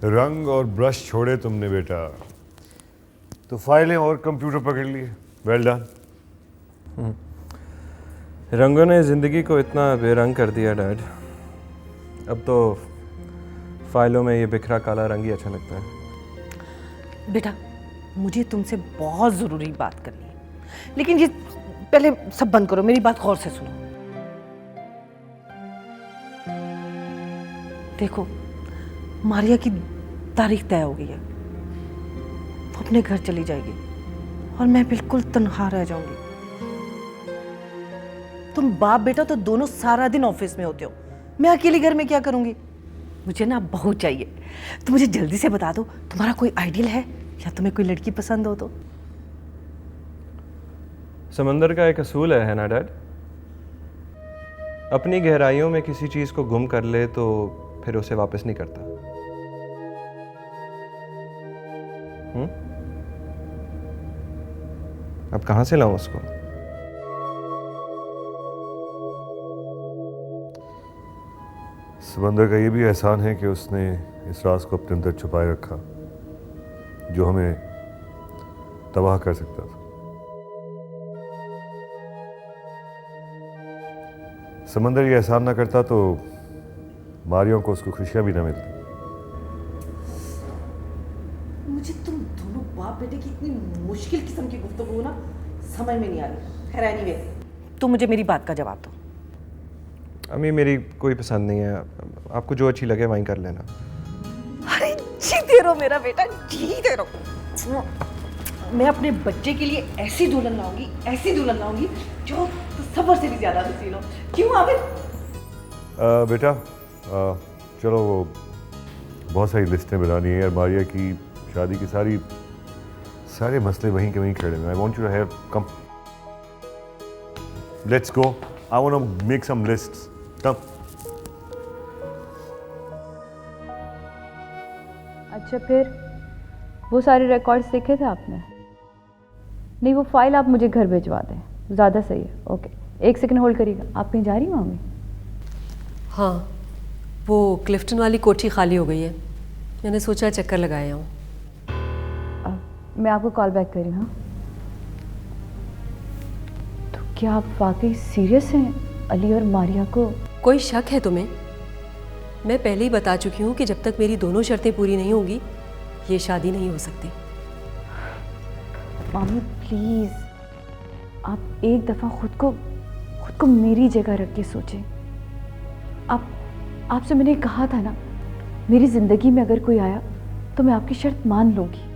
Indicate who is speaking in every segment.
Speaker 1: रंग और ब्रश छोड़े तुमने बेटा, तो फाइलें और कंप्यूटर पकड़ लिए। Well done.
Speaker 2: रंगों ने ज़िंदगी को इतना बेरंग कर दिया डैड, अब तो फाइलों में ये बिखरा काला रंग ही अच्छा लगता है।
Speaker 3: बेटा मुझे तुमसे बहुत ज़रूरी बात करनी है, लेकिन ये पहले सब बंद करो, मेरी बात गौर से सुनो। देखो मारिया की तारीख तय हो गई है, वो अपने घर चली जाएगी और मैं बिल्कुल तन्हा रह जाऊंगी। तुम बाप बेटा तो दोनों सारा दिन ऑफिस में होते हो, मैं अकेले घर में क्या करूंगी? मुझे ना बहू चाहिए, तो मुझे जल्दी से बता दो तुम्हारा कोई आइडियल है या तुम्हें कोई लड़की पसंद हो तो।
Speaker 2: समंदर का एक असूल है ना डैड, अपनी गहराइयों में किसी चीज़ को गुम कर ले तो फिर उसे वापस नहीं करता। अब कहाँ से लाऊं उसको?
Speaker 1: समंदर का ये भी एहसान है कि उसने इस राज को अपने अंदर छुपाए रखा जो हमें तबाह कर सकता था। समंदर ये एहसान ना करता तो मारियों को उसको खुशियां भी ना मिलती।
Speaker 3: मुझे तुम दोनों बाप बेटे की इतनी मुश्किल किस्म की गुफ्तगू ना समझ में नहीं आ रही। खैर एनीवे, तुम मुझे मेरी बात का जवाब दो।
Speaker 2: अम्मी मेरी कोई पसंद नहीं है, आपको जो अच्छी लगे वहीं कर लेना।
Speaker 3: अरे जीते रहो मेरा बेटा, जीते रहो। मैं अपने बच्चे के लिए ऐसी दुल्हन लाऊंगी, ऐसी दुल्हन लाऊंगी जो सफर से भी ज्यादा हसीन हो। क्यों आबिद?
Speaker 1: बेटा चलो वो बहुत सारी लिस्टें बनानी है यार। मारिया की शादी की सारे मसले वहीं के वहीं खड़े हैं। I want you to have come, let's go, I want to make some lists, come.
Speaker 4: अच्छा फिर वो सारे रिकॉर्ड्स देखे थे आपने? नहीं वो फाइल आप मुझे घर भिजवा दें, ज़्यादा सही है। ओके एक सेकंड होल्ड करिएगा। आप कहीं जा रही हैं मामी?
Speaker 5: हाँ, वो क्लिफ्टन वाली कोठी खाली हो गई है, मैंने सोचा चक्कर लगाया हूँ।
Speaker 4: मैं आपको कॉल बैक कर रही हूँ। तो क्या आप वाकई सीरियस हैं अली और मारिया को?
Speaker 5: कोई शक है तुम्हें? मैं पहले ही बता चुकी हूँ कि जब तक मेरी दोनों शर्तें पूरी नहीं होंगी ये शादी नहीं हो सकती।
Speaker 4: मामी प्लीज़ आप एक दफ़ा खुद को मेरी जगह रख के सोचें। आपसे मैंने कहा था ना, मेरी ज़िंदगी में अगर कोई आया तो मैं आपकी शर्त मान लूँगी।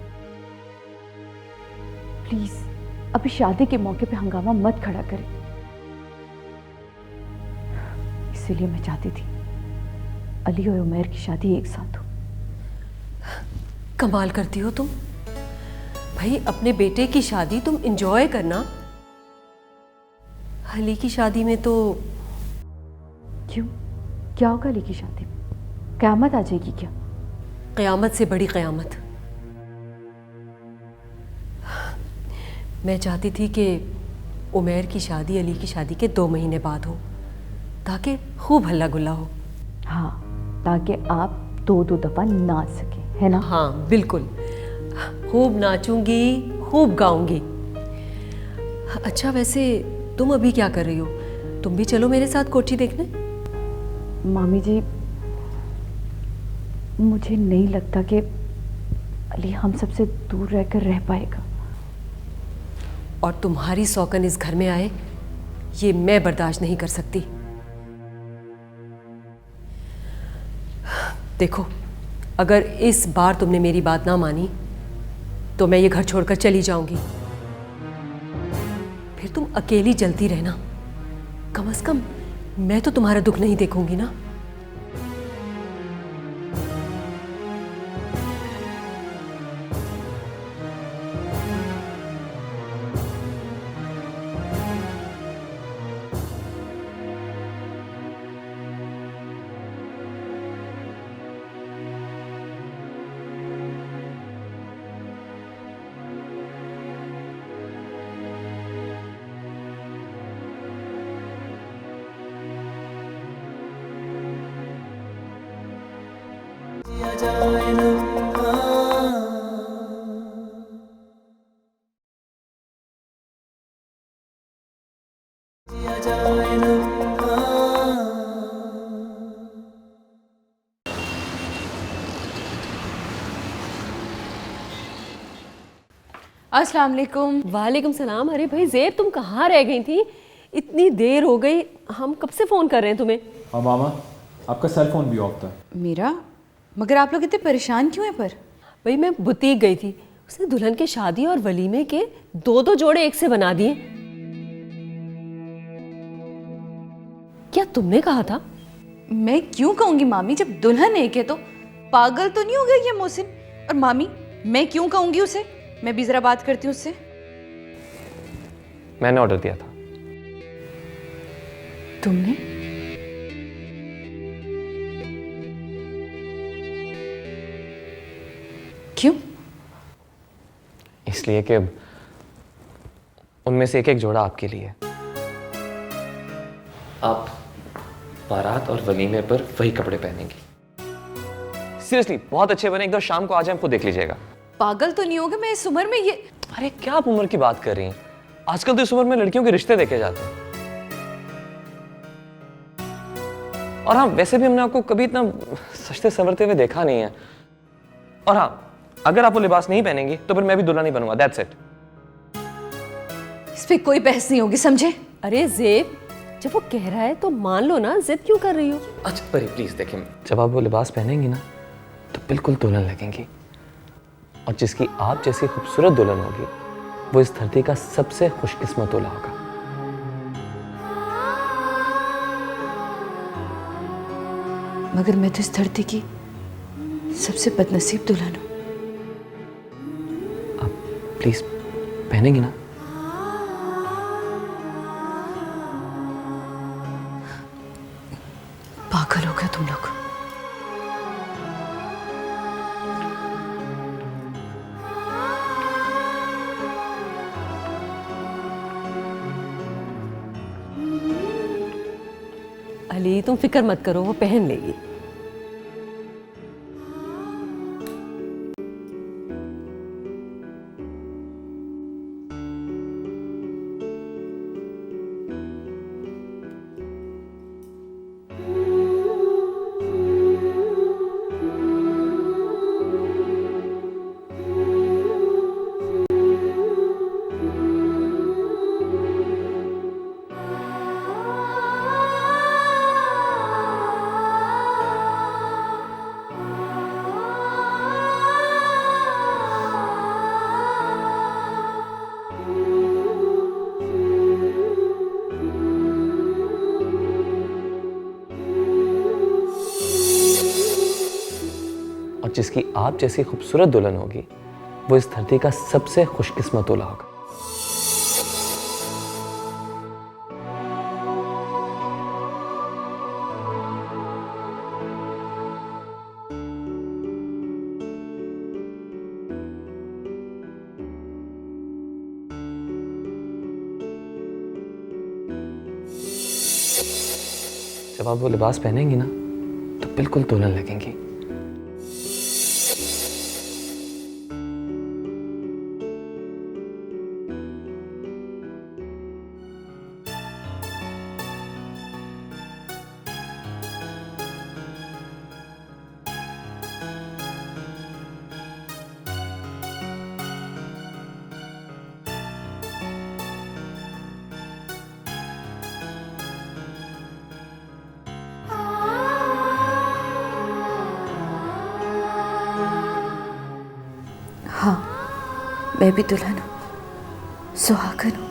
Speaker 4: प्लीज़ अभी शादी के मौके पे हंगामा मत खड़ा करें। इसीलिए मैं चाहती थी अली और उमैर की शादी एक साथ हो।
Speaker 5: कमाल करती हो तुम भाई, अपने बेटे की शादी तुम एंजॉय करना, अली की शादी में तो।
Speaker 4: क्यों, क्या होगा अली की शादी में? क़यामत आ जाएगी क्या?
Speaker 5: क़यामत से बड़ी क़यामत। मैं चाहती थी कि उमैर की शादी अली की शादी के 2 महीने बाद हो, ताकि खूब हल्ला गुल्ला हो।
Speaker 4: हाँ, ताकि आप दो दफ़ा नाच सकें, है ना?
Speaker 5: हाँ बिल्कुल, खूब नाचूंगी, खूब गाऊंगी। अच्छा वैसे तुम अभी क्या कर रही हो? तुम भी चलो मेरे साथ कोठी देखने।
Speaker 4: मामी जी मुझे नहीं लगता कि अली हम सबसे दूर रहकर रह पाएगा।
Speaker 5: और तुम्हारी सौकन इस घर में आए ये मैं बर्दाश्त नहीं कर सकती। देखो अगर इस बार तुमने मेरी बात ना मानी तो मैं ये घर छोड़कर चली जाऊंगी। फिर तुम अकेली जलती रहना, कम से कम मैं तो तुम्हारा दुख नहीं देखूंगी ना।
Speaker 6: जाए ना
Speaker 4: अस्सलाम वालेकुम।
Speaker 5: वालेकुम सलाम। अरे भाई ज़ेब, तुम कहाँ रह गई थी? इतनी देर हो गई, हम कब से फ़ोन कर रहे हैं तुम्हें।
Speaker 6: हाँ मामा, आपका सेल फोन भी ऑफ था।
Speaker 4: मेरा? मगर आप लोग इतने परेशान क्यों हैं पर?
Speaker 5: भाई मैं बुटीक गई थी, उसने दुल्हन के शादी और वलीमे के दो जोड़े एक से बना दिए। क्या तुमने कहा था?
Speaker 4: मैं क्यों कहूँगी मामी, जब दुल्हन एक है तो पागल तो नहीं हो गई ये मोहसिन? और मामी, मैं क्यों कहूँगी उसे? मैं भी जरा बात करती हूँ उससे।
Speaker 7: मैंने ऑर्डर दिया था।
Speaker 4: तुमने? क्यों?
Speaker 7: इसलिए कि उनमें से एक एक जोड़ा आपके लिए। आप बारात और वलीमे पर वही कपड़े पहनेंगी। सीरियसली बहुत अच्छे बने, एकदम शाम को आ जाए, आपको देख लीजिएगा।
Speaker 4: पागल तो नहीं होगा मैं इस उम्र में? ये
Speaker 7: अरे क्या आप उम्र की बात कर रही हैं? आजकल तो इस उम्र में लड़कियों के रिश्ते देखे जाते हैं। और हाँ, वैसे भी हमने आपको कभी इतना सस्ते संवरते हुए देखा नहीं है। और हाँ, अगर आप वो लिबास नहीं पहनेंगी तो फिर मैं भी दूल्हा नहीं बनूंगा। That's it.
Speaker 4: इस पे कोई बहस नहीं होगी, समझे?
Speaker 5: अरे ज़ेब, जब वो कह रहा है तो मान लो ना, जिद क्यों कर रही हो?
Speaker 7: अच्छा परी प्लीज देखिए, जब आप वो लिबास पहनेंगी ना तो बिल्कुल दुल्हन लगेंगी। और जिसकी आप जैसी खूबसूरत दुल्हन होगी वो इस धरती का सबसे खुशकिस्मत दूल्हा होगा।
Speaker 4: मगर मैं तो इस धरती की सबसे बदनसीब दुल्हन हूँ।
Speaker 7: आप प्लीज पहनेंगी ना?
Speaker 4: पागल हो गया तुम लोग।
Speaker 5: अली तुम फिक्र मत करो, वो पहन लेगी।
Speaker 7: और जिसकी आप जैसी खूबसूरत दुल्हन होगी वो इस धरती का सबसे खुशकिस्मत दूल्हा होगा। जब आप वो लिबास पहनेंगी ना तो बिल्कुल दुल्हन लगेंगी।
Speaker 4: हाँ, मैं भी दुल्हन हूँ, सुहागन हूँ।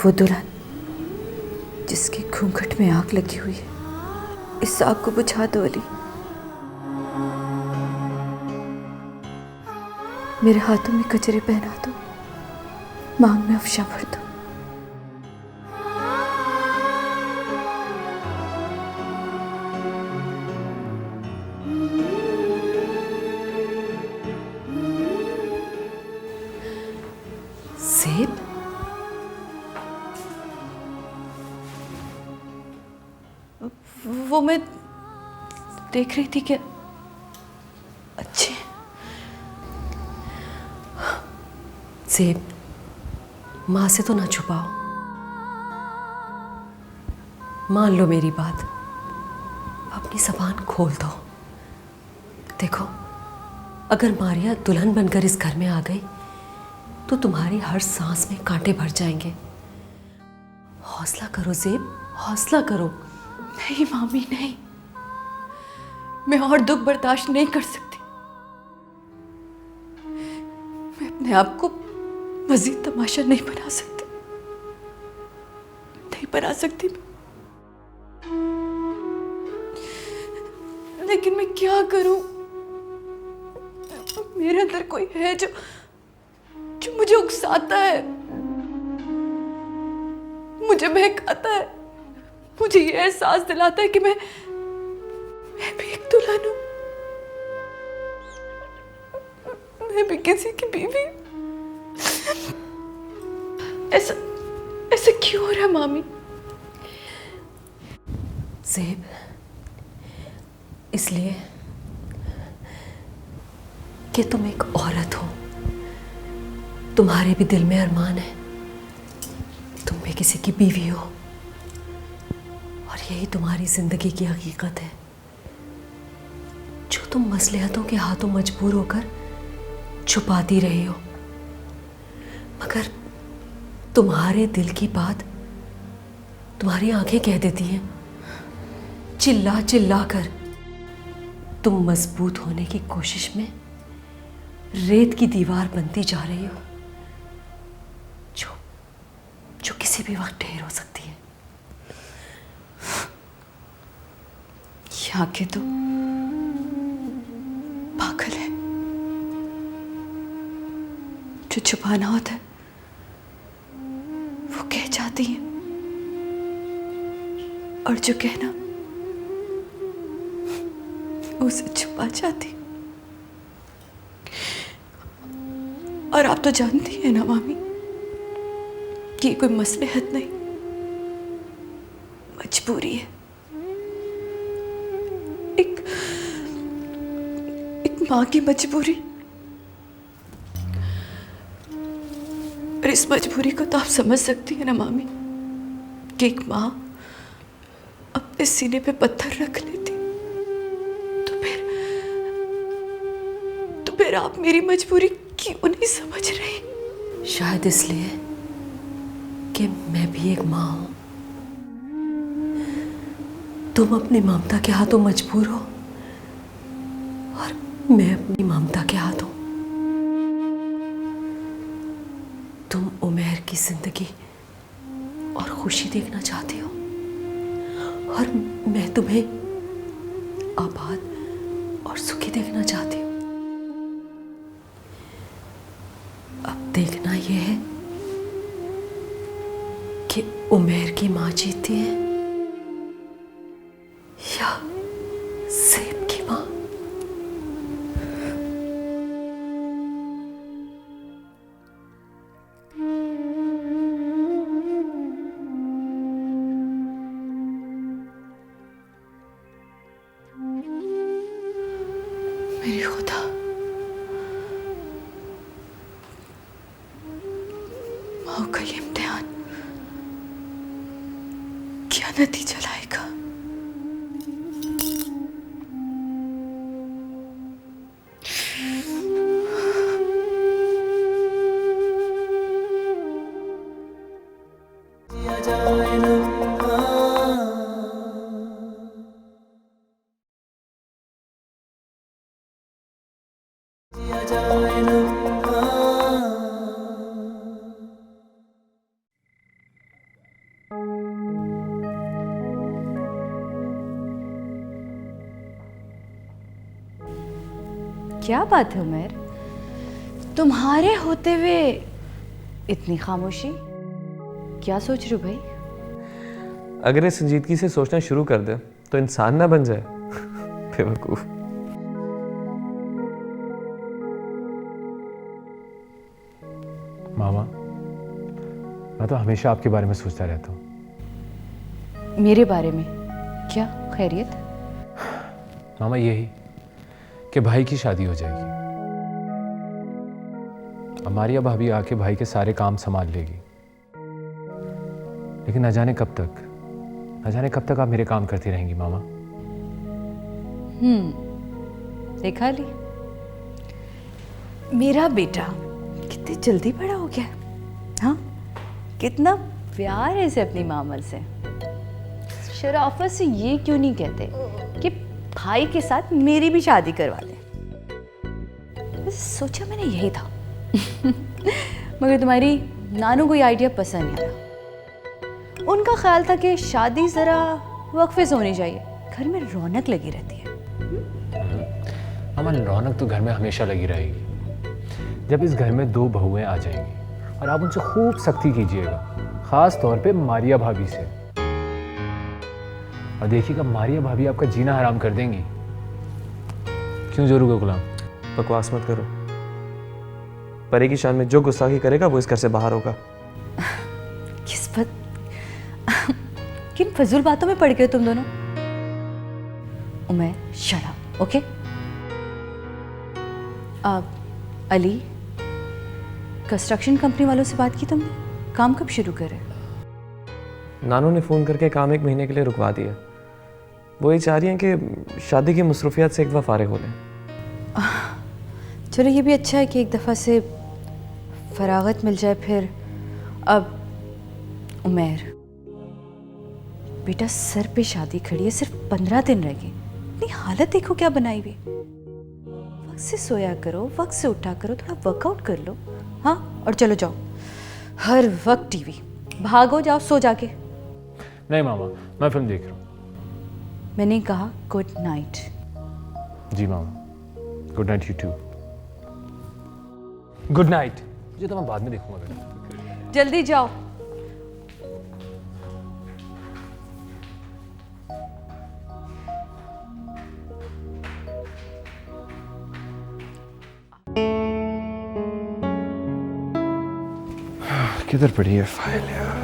Speaker 4: वो दुल्हन जिसके घूंघट में आग लगी हुई है, इस आग को बुझा दो अली। मेरे हाथों में कचरे पहना दो, मांग में अफशा भर दो। सेब? वो मैं देख रही थी कि अच्छे।
Speaker 5: सेब, माँ से तो ना छुपाओ। मान लो मेरी बात, अपनी ज़बान खोल दो। देखो, अगर मारिया दुल्हन बनकर इस घर में आ गई तो तुम्हारी हर सांस में कांटे भर जाएंगे। हौसला करो ज़ेब, हौसला करो।
Speaker 3: नहीं मामी नहीं, मैं और दुख बर्दाश्त नहीं कर सकती। मैं अपने आप को मजीद तमाशा नहीं बना सकती, नहीं बना सकती। लेकिन मैं क्या करूं? मेरे अंदर कोई है जो मुझे उकसाता है, मुझे बहकाता है, मुझे ये एहसास दिलाता है कि मैं भी एक दुल्हन हूं, मैं भी किसी की बीवी। ऐसा ऐसा क्यों हो रहा है मामी?
Speaker 5: ज़ेब, इसलिए कि तुम एक औरत हो, तुम्हारे भी दिल में अरमान है, तुम भी किसी की बीवी हो, और यही तुम्हारी जिंदगी की हकीकत है जो तुम मसलिहतों के हाथों मजबूर होकर छुपाती रही हो। मगर तुम्हारे दिल की बात तुम्हारी आंखें कह देती हैं। चिल्ला चिल्ला कर तुम मजबूत होने की कोशिश में रेत की दीवार बनती जा रही हो, जो किसी भी वक्त ढेर हो सकती है।
Speaker 3: ये आंखें तो पागल है, जो छुपाना होता है वो कह जाती है, और जो कहना उसे छुपा जाती। और आप तो जानती हैं ना मामी कि ये कोई मसलहत नहीं, मजबूरी है। एक माँ की मजबूरी। और इस मजबूरी को तो आप समझ सकती हैं ना मामी कि एक माँ अपने सीने पे पत्थर रख लेती, तो फिर आप मेरी मजबूरी क्यों नहीं समझ रही?
Speaker 5: शायद इसलिए कि मैं भी एक माँ हूं। तुम अपनी ममता के हाथों मजबूर हो और मैं अपनी ममता के हाथों। तुम उमैर की जिंदगी और खुशी देखना चाहती हो और मैं तुम्हें आबाद और सुखी देखना चाहती हूँ। अब देखना यह है कि उमैर की माँ जीतती है या ज़ेब की माँ।
Speaker 3: मेरी खुदा, माँ का ये इम्तिहान क्या नतीजा लाएगा?
Speaker 4: क्या बात है उमैर, तुम्हारे होते हुए इतनी खामोशी? क्या सोच रहे हो भाई?
Speaker 7: अगर ये संजीदगी से सोचना शुरू कर दे तो इंसान ना बन जाए। बेवकूफ।
Speaker 6: मामा, मैं तो हमेशा आपके बारे में सोचता रहता हूँ।
Speaker 4: मेरे बारे में? क्या खैरियत?
Speaker 6: मामा यही कि भाई की शादी हो जाएगी। अब मारिया भाभी आके भाई के सारे काम संभाल लेगी। लेकिन न जाने कब तक आप मेरे काम करती रहेंगी मामा।
Speaker 4: देखा ली, मेरा बेटा कितनी जल्दी बड़ा हो गया। हाँ, कितना प्यार है इसे अपनी मामल से। शराफत से ये क्यों नहीं कहते कि भाई के साथ मेरी भी शादी करवा दे। सोचा मैंने यही था मगर तुम्हारी नानू को ये आइडिया पसंद नहीं आया। उनका ख्याल था कि शादी ज़रा वक्फे से होनी चाहिए, घर में रौनक लगी रहती है।
Speaker 6: मामा, रौनक तो घर में हमेशा लगी रहेगी जब इस घर में 2 बहुएं आ जाएंगी और आप उनसे खूब सख्ती कीजिएगा, खास तौर पे मारिया भाभी से। और देखिएगा मारिया भाभी आपका जीना हराम कर देंगी। क्यों जोरू गुलाम?
Speaker 2: बकवास मत करो। परे की शान में जो गुस्ताखी करेगा वो इस घर से बाहर होगा।
Speaker 4: किस्मत किन फजूल बातों में पड़ गए तुम दोनों। Umar, shut up, okay? Ali, construction company वालों से बात की तुमने? काम कब शुरू करे?
Speaker 2: नानू ने फ़ोन करके काम 1 महीने के लिए रुकवा दिया। वो ये चाह रही हैं कि शादी की मसरूफियात से एक दफ़ा फारिग हो लें।
Speaker 4: चलो ये भी अच्छा है कि एक दफ़ा से फरागत मिल जाए। फिर अब उमर बेटा, सर पे शादी खड़ी है, सिर्फ 15 दिन रह गए। अपनी हालत देखो क्या बनाई हुई। वक्त से सोया करो, वक्त से उठा करो, थोड़ा वर्कआउट कर लो। हाँ, और चलो जाओ, हर वक्त टीवी, भागो जाओ सो जाके।
Speaker 6: नहीं मामा, मैं फिल्म देख रहा हूँ।
Speaker 4: मैंने कहा गुड नाइट।
Speaker 6: जी मामा, good night you too. Good night. मुझे तो मैं बाद में देखूंगा बेटा।
Speaker 4: जल्दी जाओ।
Speaker 2: किधर पड़ी है फाइल यार?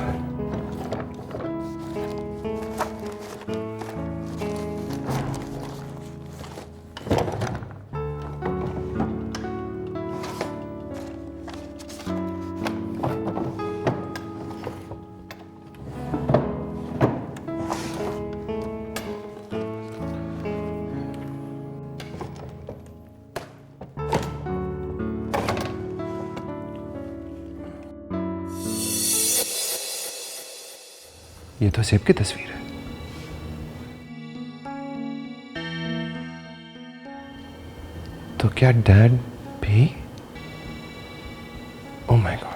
Speaker 2: ये तो सेब की तस्वीर है। तो क्या डैड भी? Oh my God.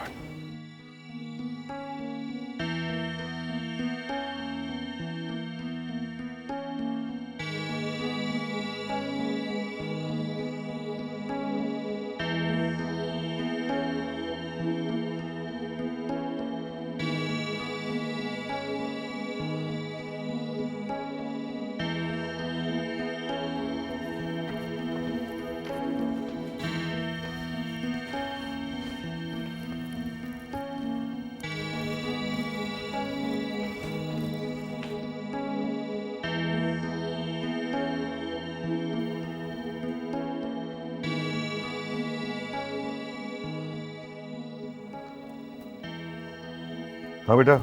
Speaker 1: हाँ बेटा,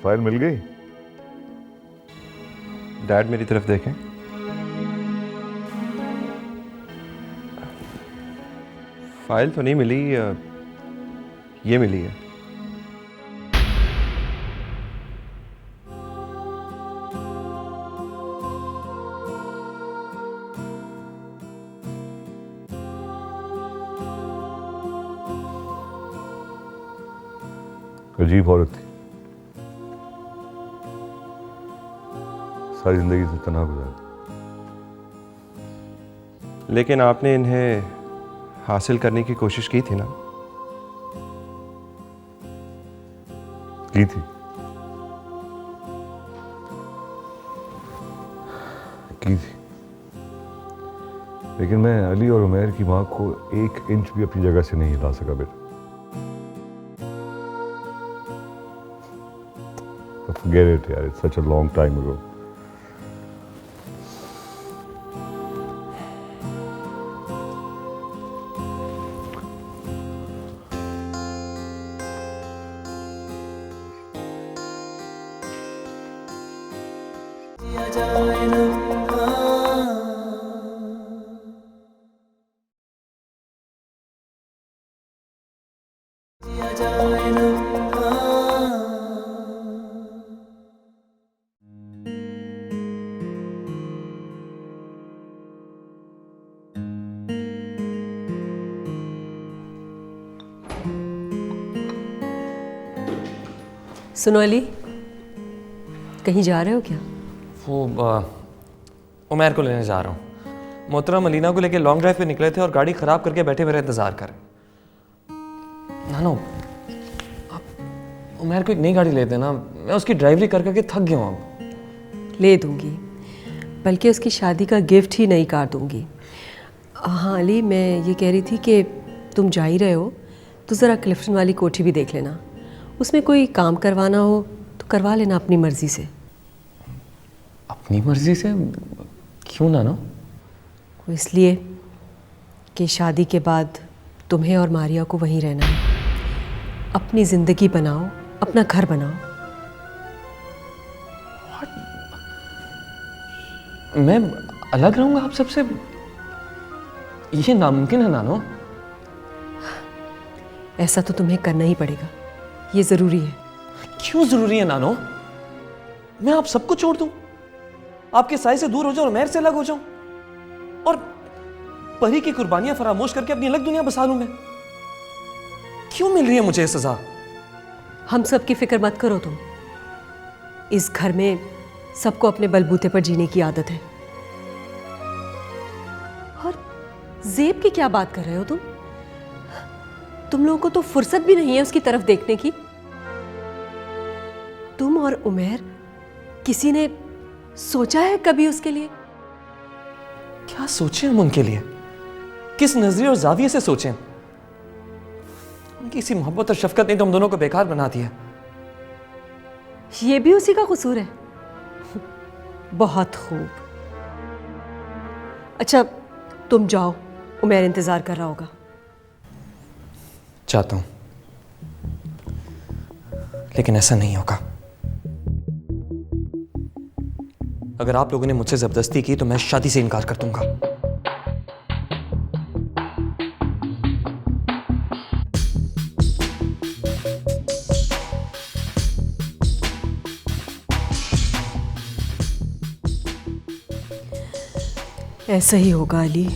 Speaker 1: फाइल मिल गई?
Speaker 2: डैड मेरी तरफ देखें। फाइल तो नहीं मिली, ये मिली है।
Speaker 1: अजीब औरत थी, सारी जिंदगी से तन्हा गुजारा।
Speaker 2: लेकिन आपने इन्हें हासिल करने की कोशिश की थी ना?
Speaker 1: की थी, लेकिन मैं अली और उमैर की मां को 1 इंच भी अपनी जगह से नहीं हिला सका बेटा। Forget it, यार, it's such a long time ago.
Speaker 5: सुनो अली, कहीं जा रहे हो क्या?
Speaker 7: वो उमैर को लेने जा रहा हूँ।
Speaker 8: मोहतरम मलीना को लेके लॉन्ग ड्राइव पे निकले थे और गाड़ी ख़राब करके बैठे मेरा इंतज़ार कर।
Speaker 7: नानो, आप उमैर को एक नई गाड़ी ले देना, मैं उसकी ड्राइवरी कर करके थक गया हूँ अब।
Speaker 5: ले दूंगी, बल्कि उसकी शादी का गिफ्ट ही नई कार दूंगी। हाँ अली, मैं ये कह रही थी कि तुम जा ही रहे हो तो ज़रा क्लिफ्टन वाली कोठी भी देख लेना। उसमें कोई काम करवाना हो तो करवा लेना अपनी मर्ज़ी से।
Speaker 7: अपनी मर्ज़ी से? क्यों नानो?
Speaker 5: वो इसलिए कि शादी के बाद तुम्हें और मारिया को वहीं रहना है। अपनी ज़िंदगी बनाओ, अपना घर बनाओ।
Speaker 7: मैं अलग रहूँगा आप सबसे? ये नामुमकिन है नानो।
Speaker 5: ऐसा तो तुम्हें करना ही पड़ेगा, ये ज़रूरी है।
Speaker 8: क्यों ज़रूरी है नानो? मैं आप सबको छोड़ दूं, आपके साए से दूर हो जाऊं और महर से अलग हो जाऊं और परी की कुर्बानियां फरामोश करके अपनी अलग दुनिया बसा लूं मैं? क्यों मिल रही है मुझे सजा?
Speaker 5: हम सब की फिक्र मत करो तुम। इस घर में सबको अपने बलबूते पर जीने की आदत है। और ज़ेब की क्या बात कर रहे हो तुम? तुम लोगों को तो फुर्सत भी नहीं है उसकी तरफ देखने की। तुम और उमैर, किसी ने सोचा है कभी उसके लिए?
Speaker 8: क्या सोचे हम उनके लिए? किस नजरिए और जाविये से सोचें? उनकी इसी मोहब्बत और शफकत ने तो हम दोनों को बेकार बना दिया।
Speaker 5: ये भी उसी का कसूर है। बहुत खूब। अच्छा, तुम जाओ, उमैर इंतजार कर रहा होगा।
Speaker 8: चाहता हूं, लेकिन ऐसा नहीं होगा। अगर आप लोगों ने मुझसे जबरदस्ती की तो मैं शादी से इनकार कर दूंगा।
Speaker 5: ऐसा ही होगा अली।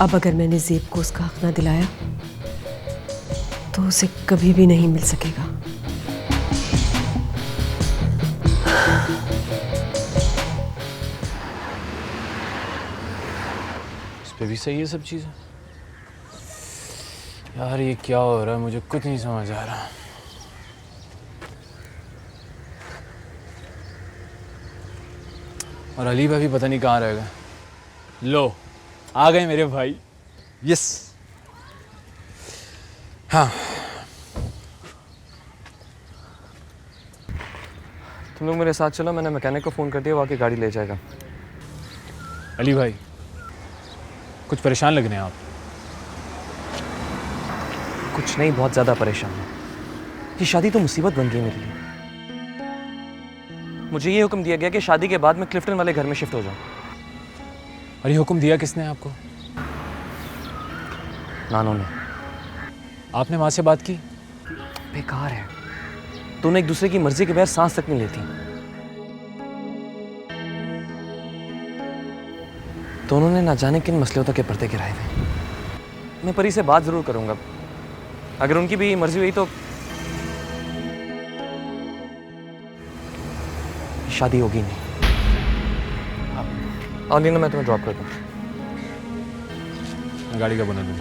Speaker 5: अब अगर मैंने ज़ेब को उसका हक ना दिलाया तो उसे कभी भी नहीं मिल सकेगा।
Speaker 6: इस पे भी सही है सब चीज़ें। यार ये क्या हो रहा है, मुझे कुछ नहीं समझ आ रहा। और अली भाई पता नहीं कहाँ रह गए। लो आ गए मेरे भाई। यस, हाँ।
Speaker 8: तुम लोग मेरे साथ चलो, मैंने मैकेनिक को फ़ोन कर दिया, वो आके गाड़ी ले जाएगा।
Speaker 6: अली भाई कुछ परेशान लग रहे हैं आप।
Speaker 8: कुछ नहीं, बहुत ज़्यादा परेशान हूँ। ये शादी तो मुसीबत बन गई मेरे लिए। मुझे ये हुक्म दिया गया कि शादी के बाद मैं क्लिफ्टन वाले घर में शिफ्ट हो जाऊँ।
Speaker 6: और ये हुक्म दिया किसने आपको?
Speaker 8: नानो ने।
Speaker 6: आपने वहाँ से बात की?
Speaker 8: बेकार है, दोनों एक दूसरे की मर्जी के बगैर सांस तक नहीं लेती। दोनों ने ना जाने किन मसलों तक के पर्दे गिराए हुए। मैं परी से बात जरूर करूंगा, अगर उनकी भी मर्जी हुई तो शादी होगी नहीं। और लीना, मैं तुम्हें ड्रॉप कर दूँ।
Speaker 6: गाड़ी का बना दूँ।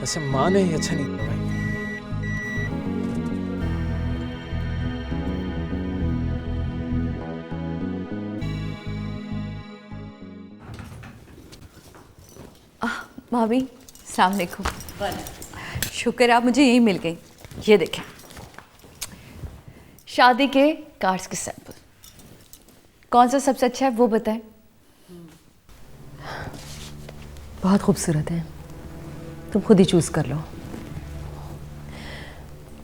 Speaker 6: ऐसे माँ ने अच्छा नहीं किया भाई।
Speaker 4: भाभी अस्सलाम वालेकुम। शुक्र आप मुझे यही मिल गई। ये देखें, शादी के कार्ड्स के सैंपल। कौन सा सबसे अच्छा है वो बताएं।
Speaker 5: बहुत खूबसूरत है, तुम खुद ही चूज़ कर लो।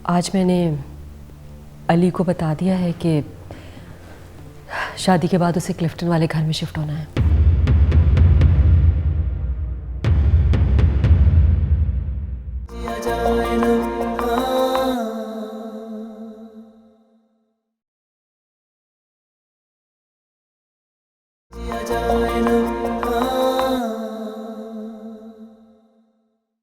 Speaker 5: आज मैंने अली को बता दिया है कि शादी के बाद उसे क्लिफ्टन वाले घर में शिफ्ट होना है।
Speaker 9: जाए ना